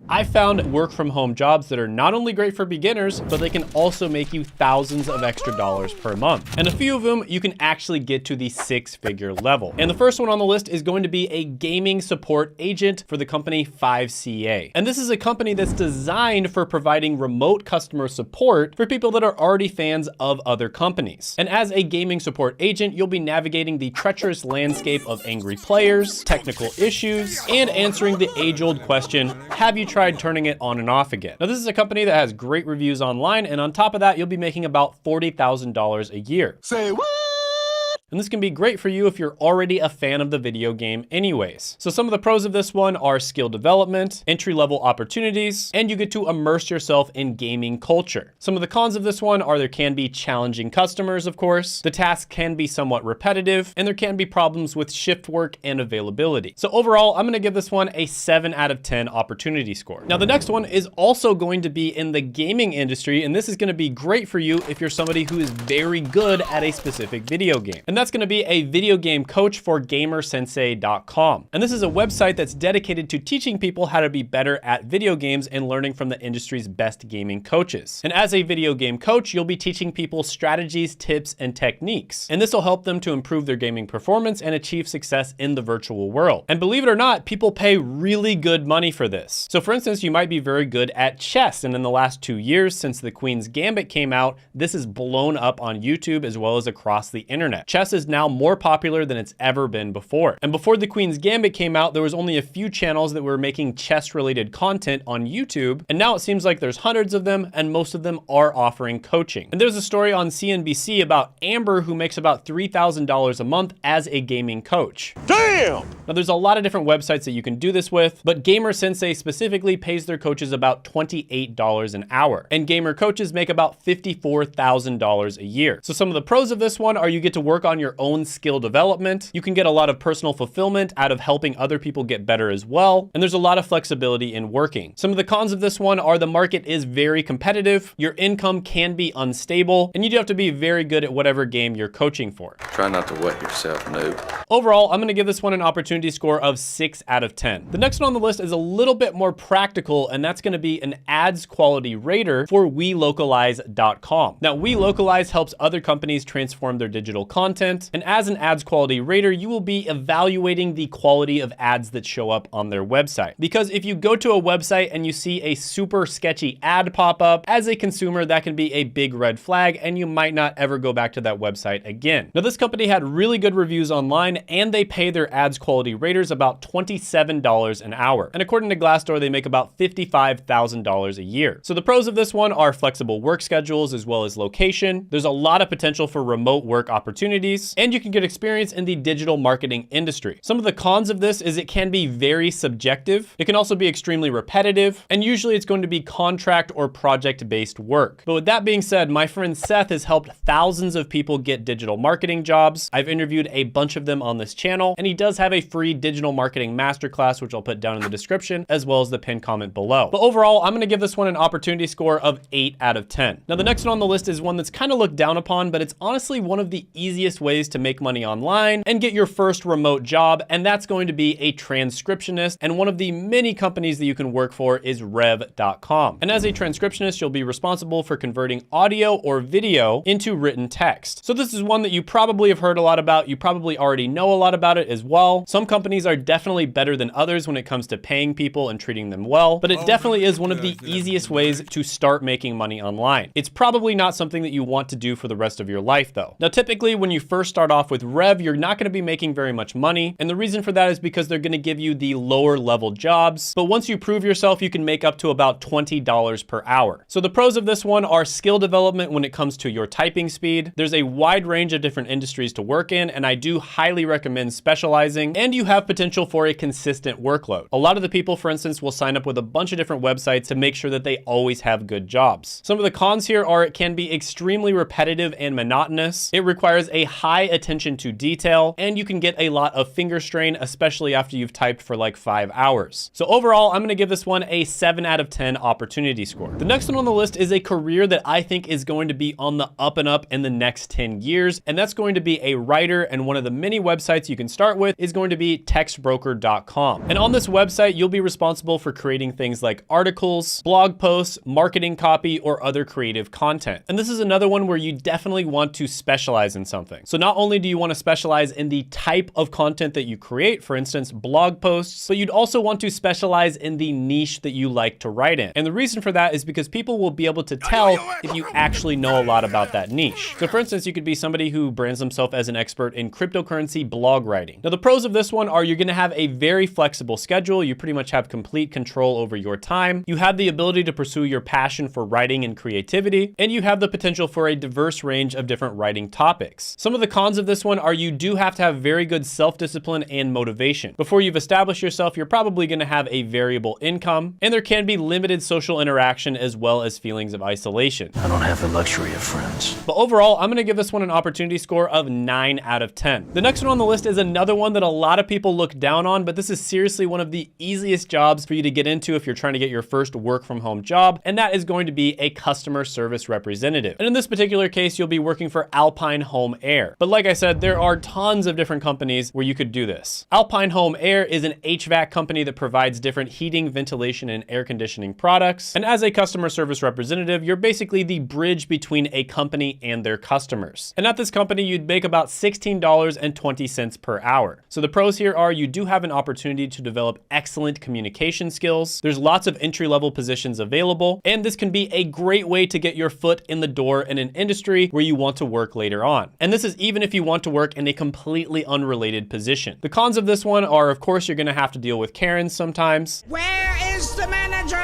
I found work from home jobs that are not only great for beginners, but they can also make you thousands of extra dollars per month. And a few of them you can actually get to the 6-figure level. And the first one on the list is going to be a gaming support agent for the company 5CA. And this is a company that's designed for providing remote customer support for people that are already fans of other companies. And as a gaming support agent, you'll be navigating the treacherous landscape of angry players, technical issues, and answering the age-old question, have you tried turning it on and off again? Now, this is a company that has great reviews online, and on top of that, you'll be making about $40,000 a year. Say what? And this can be great for you if you're already a fan of the video game anyways. So some of the pros of this one are skill development, entry-level opportunities, and you get to immerse yourself in gaming culture. Some of the cons of this one are there can be challenging customers, of course, the tasks can be somewhat repetitive, and there can be problems with shift work and availability. So overall, I'm gonna give this one a 7 out of 10 opportunity score. Now the next one is also going to be in the gaming industry, and this is gonna be great for you if you're somebody who is very good at a specific video game. And that's gonna be a video game coach for GamerSensei.com. And this is a website that's dedicated to teaching people how to be better at video games and learning from the industry's best gaming coaches. And as a video game coach, you'll be teaching people strategies, tips, and techniques. And this will help them to improve their gaming performance and achieve success in the virtual world. And believe it or not, people pay really good money for this. So for instance, you might be very good at chess. And in the last 2 years, since the Queen's Gambit came out, this is blown up on YouTube as well as across the internet. Chess is now more popular than it's ever been before. And before the Queen's Gambit came out, there was only a few channels that were making chess related content on YouTube. And now it seems like there's hundreds of them, and most of them are offering coaching. And there's a story on CNBC about Amber, who makes about $3,000 a month as a gaming coach. Damn! Now there's a lot of different websites that you can do this with, but Gamer Sensei specifically pays their coaches about $28 an hour. And gamer coaches make about $54,000 a year. So some of the pros of this one are you get to work on your own skill development. You can get a lot of personal fulfillment out of helping other people get better as well. And there's a lot of flexibility in working. Some of the cons of this one are the market is very competitive. Your income can be unstable, and you do have to be very good at whatever game you're coaching for. Try not to wet yourself, noob. Overall, I'm gonna give this one an opportunity score of 6 out of 10. The next one on the list is a little bit more practical, and that's gonna be an ads quality rater for WeLocalize.com. Now, WeLocalize helps other companies transform their digital content, and as an ads quality rater, you will be evaluating the quality of ads that show up on their website. Because if you go to a website and you see a super sketchy ad pop up, as a consumer, that can be a big red flag, and you might not ever go back to that website again. Now, this company had really good reviews online, and they pay their ads quality raters about $27 an hour. And according to Glassdoor, they make about $55,000 a year. So the pros of this one are flexible work schedules as well as location. There's a lot of potential for remote work opportunities, and you can get experience in the digital marketing industry. Some of the cons of this is it can be very subjective. It can also be extremely repetitive, and usually it's going to be contract or project-based work. But with that being said, my friend Seth has helped thousands of people get digital marketing jobs. I've interviewed a bunch of them on this channel, and he does have a free digital marketing masterclass, which I'll put down in the description, as well as the pinned comment below. But overall, I'm gonna give this one an opportunity score of 8 out of 10. Now, the next one on the list is one that's kind of looked down upon, but it's honestly one of the easiest ways to make money online and get your first remote job, and that's going to be a transcriptionist, and one of the many companies that you can work for is Rev.com. And as a transcriptionist, you'll be responsible for converting audio or video into written text. So this is one that you probably have heard a lot about. You probably already know a lot about it as well. Some companies are definitely better than others when it comes to paying people and treating them well, but it definitely is one of the easiest ways to start making money online. It's probably not something that you want to do for the rest of your life though. Now, typically when you first start off with Rev, you're not gonna be making very much money. And the reason for that is because they're gonna give you the lower level jobs. But once you prove yourself, you can make up to about $20 per hour. So the pros of this one are skill development when it comes to your typing speed. There's a wide range of different industries to work in, and I do highly recommend specializing, and you have potential for a consistent workload. A lot of the people, for instance, will sign up with a bunch of different websites to make sure that they always have good jobs. Some of the cons here are it can be extremely repetitive and monotonous. It requires a high attention to detail, and you can get a lot of finger strain, especially after you've typed for like 5 hours. So overall, I'm gonna give this one a 7 out of 10 opportunity score. The next one on the list is a career that I think is going to be on the up and up in the next 10 years, and that's going to be a writer, and one of the many websites you can start with is going to be textbroker.com. And on this website, you'll be responsible for creating things like articles, blog posts, marketing copy, or other creative content. And this is another one where you definitely want to specialize in something. So not only do you want to specialize in the type of content that you create, for instance, blog posts, but you'd also want to specialize in the niche that you like to write in. And the reason for that is because people will be able to tell if you actually know a lot about that niche. So for instance, you could be somebody who brands themselves as an expert in cryptocurrency blog writing. Now the pros of this one are you're gonna have a very flexible schedule. You pretty much have complete control over your time. You have the ability to pursue your passion for writing and creativity, and you have the potential for a diverse range of different writing topics. Some of the cons of this one are you do have to have very good self-discipline and motivation. Before you've established yourself, you're probably gonna have a variable income, and there can be limited social interaction as well as feelings of isolation. I don't have the luxury of friends. But overall, I'm gonna give this one an opportunity score of 9 out of 10. The next one on the list is another one that a lot of people look down on, but this is seriously one of the easiest jobs for you to get into if you're trying to get your first work from home job, and that is going to be a customer service representative. And in this particular case, you'll be working for Alpine Home Air. But like I said, there are tons of different companies where you could do this. Alpine Home Air is an HVAC company that provides different heating, ventilation, and air conditioning products. And as a customer service representative, you're basically the bridge between a company and their customers. And at this company, you'd make about $16.20 per hour. So the pros here are you do have an opportunity to develop excellent communication skills. There's lots of entry-level positions available, and this can be a great way to get your foot in the door in an industry where you want to work later on. And this is even if you want to work in a completely unrelated position. The cons of this one are, of course, you're gonna have to deal with Karens sometimes. Where is the manager?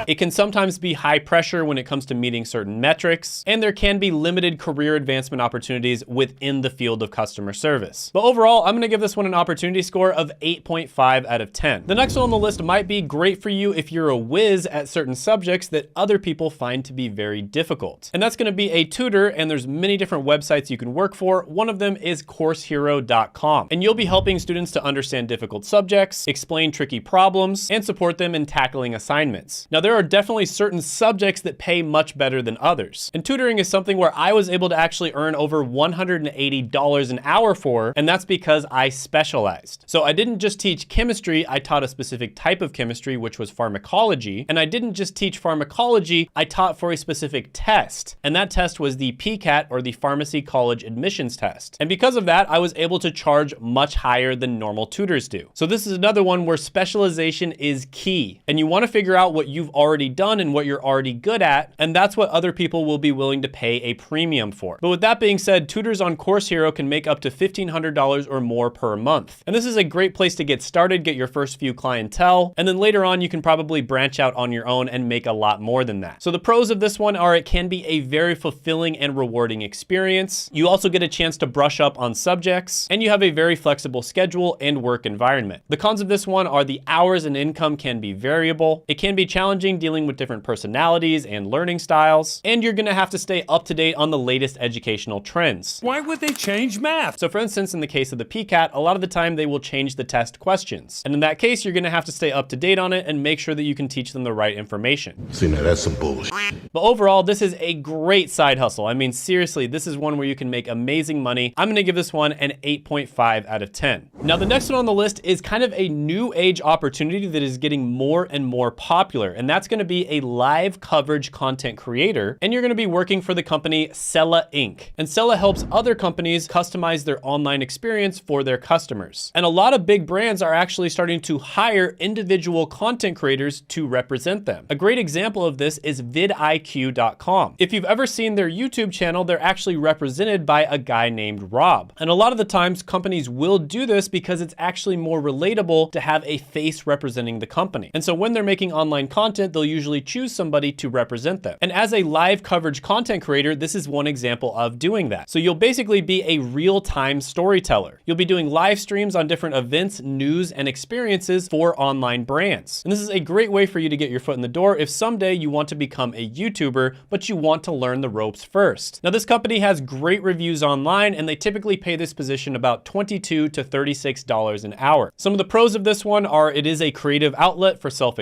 It can sometimes be high pressure when it comes to meeting certain metrics, and there can be limited career advancement opportunities within the field of customer service. But overall, I'm gonna give this one an opportunity score of 8.5 out of 10. The next one on the list might be great for you if you're a whiz at certain subjects that other people find to be very difficult. And that's gonna be a tutor, and there's many different websites you can work for. One of them is CourseHero.com, and you'll be helping students to understand difficult subjects, explain tricky problems, and support them in tackling assignments. Now, there are definitely certain subjects that pay much better than others. And tutoring is something where I was able to actually earn over $180 an hour for, and that's because I specialized. So I didn't just teach chemistry, I taught a specific type of chemistry, which was pharmacology. And I didn't just teach pharmacology, I taught for a specific test. And that test was the PCAT, or the Pharmacy College Admissions Test. And because of that, I was able to charge much higher than normal tutors do. So this is another one where specialization is key. And you want to figure out what you've already done and what you're already good at, and that's what other people will be willing to pay a premium for. But with that being said, tutors on Course Hero can make up to $1,500 or more per month. And this is a great place to get started, get your first few clientele, and then later on you can probably branch out on your own and make a lot more than that. So the pros of this one are it can be a very fulfilling and rewarding experience. You also get a chance to brush up on subjects, and you have a very flexible schedule and work environment. The cons of this one are the hours and income can be variable. It can be challenging dealing with different personalities and learning styles, and you're gonna have to stay up to date on the latest educational trends. Why would they change math? So for instance, in the case of the PCAT, a lot of the time they will change the test questions. And in that case, you're gonna have to stay up to date on it and make sure that you can teach them the right information. See, now that's some bullshit. But overall, this is a great side hustle. I mean, seriously, this is one where you can make amazing money. I'm gonna give this one an 8.5 out of 10. Now, the next one on the list is kind of a new age opportunity that is getting more and more popular, and that's gonna be a live coverage content creator, and you're gonna be working for the company Sella Inc. And Sella helps other companies customize their online experience for their customers. And a lot of big brands are actually starting to hire individual content creators to represent them. A great example of this is vidIQ.com. If you've ever seen their YouTube channel, they're actually represented by a guy named Rob. And a lot of the times companies will do this because it's actually more relatable to have a face representing the company. And so when they're making online content, they'll usually choose somebody to represent them. And as a live coverage content creator, this is one example of doing that. So you'll basically be a real-time storyteller. You'll be doing live streams on different events, news, and experiences for online brands. And this is a great way for you to get your foot in the door if someday you want to become a YouTuber, but you want to learn the ropes first. Now, this company has great reviews online, and they typically pay this position about $22 to $36 an hour. Some of the pros of this one are it is a creative outlet for self-expression.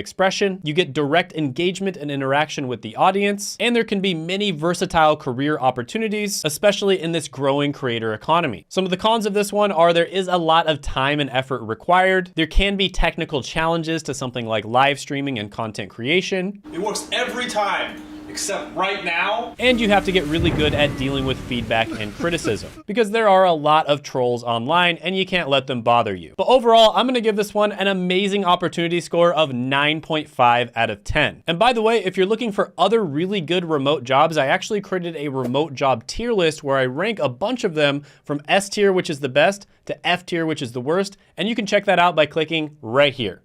You get direct engagement and interaction with the audience, and there can be many versatile career opportunities, especially in this growing creator economy. Some of the cons of this one are there is a lot of time and effort required. There can be technical challenges to something like live streaming and content creation. It works every time, except right now. And you have to get really good at dealing with feedback and criticism because there are a lot of trolls online and you can't let them bother you. But overall, I'm gonna give this one an amazing opportunity score of 9.5 out of 10. And by the way, if you're looking for other really good remote jobs, I actually created a remote job tier list where I rank a bunch of them from S tier, which is the best, to F tier, which is the worst. And you can check that out by clicking right here.